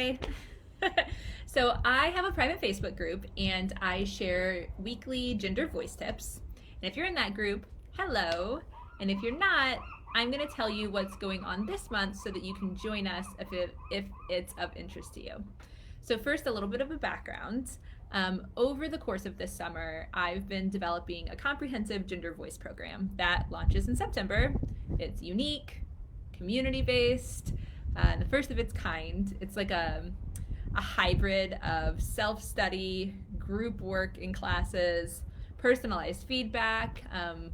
Hi. So I have a private Facebook group and I share weekly gender voice tips. And if you're in that group, hello. And if you're not, I'm going to tell you what's going on this month so that you can join us if it's of interest to you. So first, a little bit of a background. Over the course of this summer, I've been developing a comprehensive gender voice program that launches in September. It's unique, community-based, the first of its kind. It's like a hybrid of self-study, group work in classes, personalized feedback,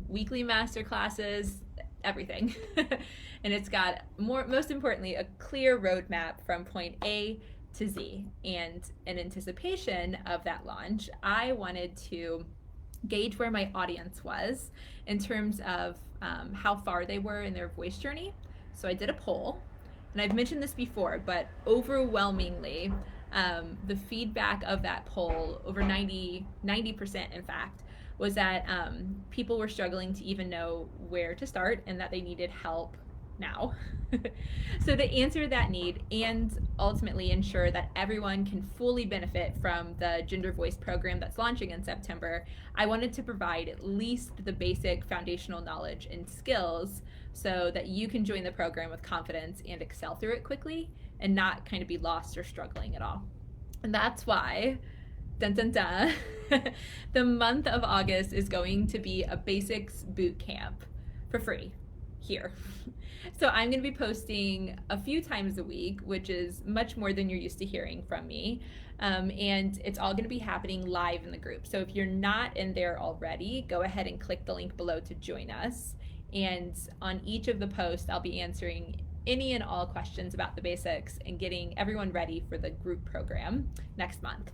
weekly master classes, everything. And it's got, most importantly, a clear roadmap from point A to Z. And in anticipation of that launch, I wanted to gauge where my audience was in terms of how far they were in their voice journey. So I did a poll, and I've mentioned this before, but overwhelmingly, the feedback of that poll, over 90% in fact, was that people were struggling to even know where to start and that they needed help now. So to answer that need and ultimately ensure that everyone can fully benefit from the Gender Voice program that's launching in September, I wanted to provide at least the basic foundational knowledge and skills so that you can join the program with confidence and excel through it quickly and not kind of be lost or struggling at all. And that's why, dun dun dun, the month of August is going to be a basics boot camp for free here. So I'm going to be posting a few times a week, which is much more than you're used to hearing from me. And it's all going to be happening live in the group. So if you're not in there already, go ahead and click the link below to join us. And on each of the posts, I'll be answering any and all questions about the basics and getting everyone ready for the group program next month.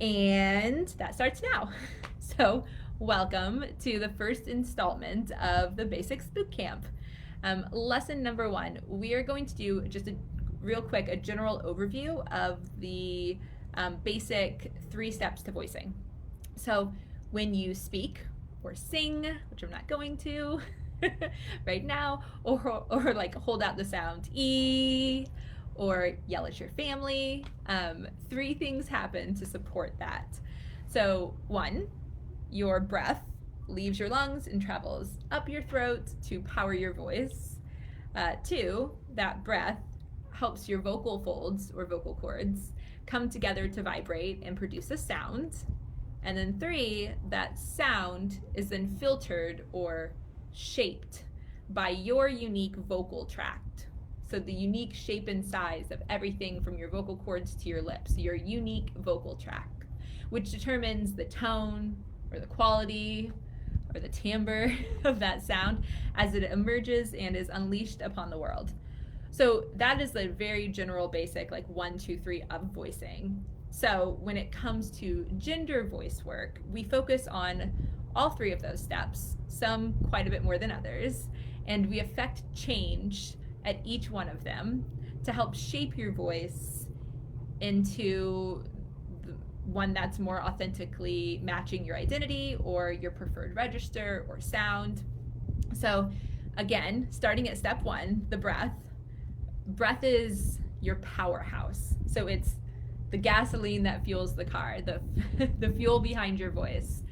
And that starts now. So welcome to the first installment of the Basics Bootcamp. Lesson number 1, we are going to do just a real quick, a general overview of the basic 3 steps to voicing. So when you speak or sing, which I'm not going to right now, or like hold out the sound E, or yell at your family, 3 things happen to support that. So 1, your breath leaves your lungs and travels up your throat to power your voice. 2, that breath helps your vocal folds or vocal cords come together to vibrate and produce a sound. And then 3, that sound is then filtered or shaped by your unique vocal tract. So the unique shape and size of everything from your vocal cords to your lips, your unique vocal tract, which determines the tone or the quality or the timbre of that sound as it emerges and is unleashed upon the world. So that is the very general basic, like 1, 2, 3 of voicing. So when it comes to gender voice work, we focus on all 3 of those steps, some quite a bit more than others, and we affect change at each one of them to help shape your voice into one that's more authentically matching your identity or your preferred register or sound. So again, starting at step 1, the breath. Breath is your powerhouse. So it's the gasoline that fuels the car, the fuel behind your voice.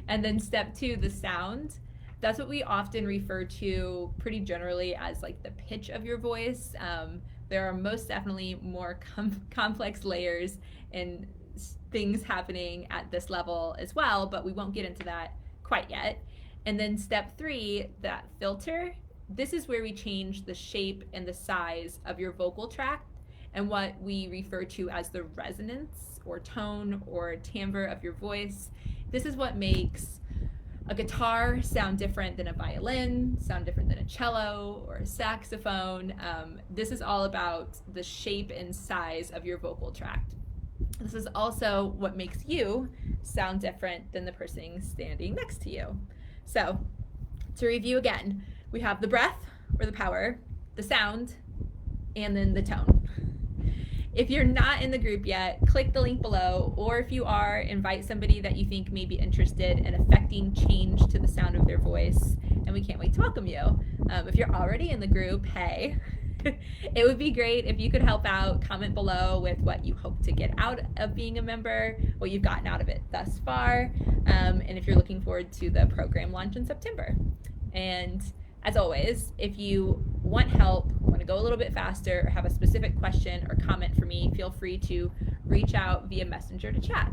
And then step 2, the sound. That's what we often refer to pretty generally as like the pitch of your voice. There are most definitely more complex layers and things happening at this level as well, but we won't get into that quite yet. And then step 3, that filter. This is where we change the shape and the size of your vocal tract and what we refer to as the resonance or tone or timbre of your voice. This is what makes a guitar sound different than a violin, sound different than a cello or a saxophone. This is all about the shape and size of your vocal tract. This is also what makes you sound different than the person standing next to you. So to review again, we have the breath or the power, the sound, and then the tone. If you're not in the group yet, click the link below, or if you are, invite somebody that you think may be interested in affecting change to the sound of their voice, and we can't wait to welcome you. If you're already in the group, hey. It would be great if you could help out. Comment below with what you hope to get out of being a member, what you've gotten out of it thus far, and if you're looking forward to the program launch in September. And as always, if you want help, want to go a little bit faster, or have a specific question or comment for me, feel free to reach out via Messenger to chat.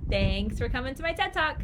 Thanks for coming to my TED Talk.